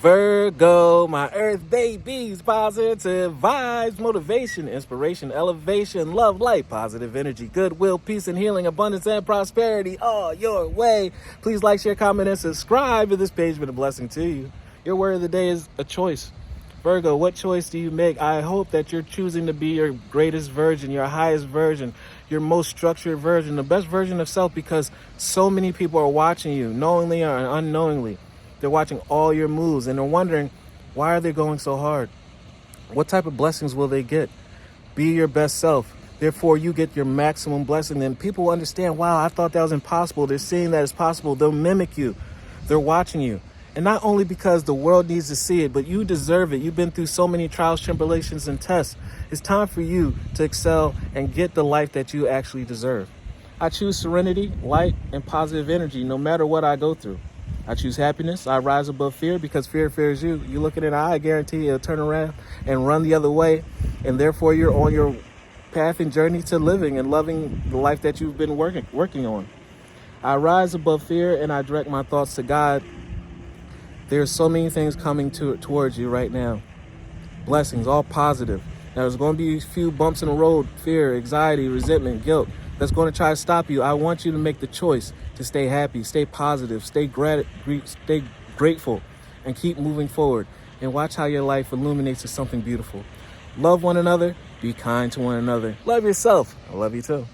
Virgo, my earth babies, positive vibes, motivation, inspiration, elevation, love, light, positive energy, goodwill, peace and healing, abundance and prosperity all your way. Please like, share, comment, and subscribe to this page. Been a blessing to you. Your word of the day is a choice. Virgo, what choice do you make? I hope that you're choosing to be your greatest version, your highest version, your most structured version, the best version of self, because so many people are watching you, knowingly or unknowingly. They're watching all your moves and they're wondering, why are they going so hard? What type of blessings will they get? Be your best self. Therefore, you get your maximum blessing. Then people understand, wow, I thought that was impossible. They're seeing that it's possible. They'll mimic you. They're watching you. And not only because the world needs to see it, but you deserve it. You've been through so many trials, tribulations, and tests. It's time for you to excel and get the life that you actually deserve. I choose serenity, light, and positive energy no matter what I go through. I choose happiness. I rise above fear because fear fears you. You look it in the eye, I guarantee it'll turn around and run the other way. And therefore, you're on your path and journey to living and loving the life that you've been working on. I rise above fear and I direct my thoughts to God. There's so many things coming towards you right now. Blessings, all positive. Now, there's going to be a few bumps in the road, fear, anxiety, resentment, guilt, that's going to try to stop you. I want you to make the choice to stay happy, stay positive, stay grateful, and keep moving forward. And watch how your life illuminates to something beautiful. Love one another. Be kind to one another. Love yourself. I love you too.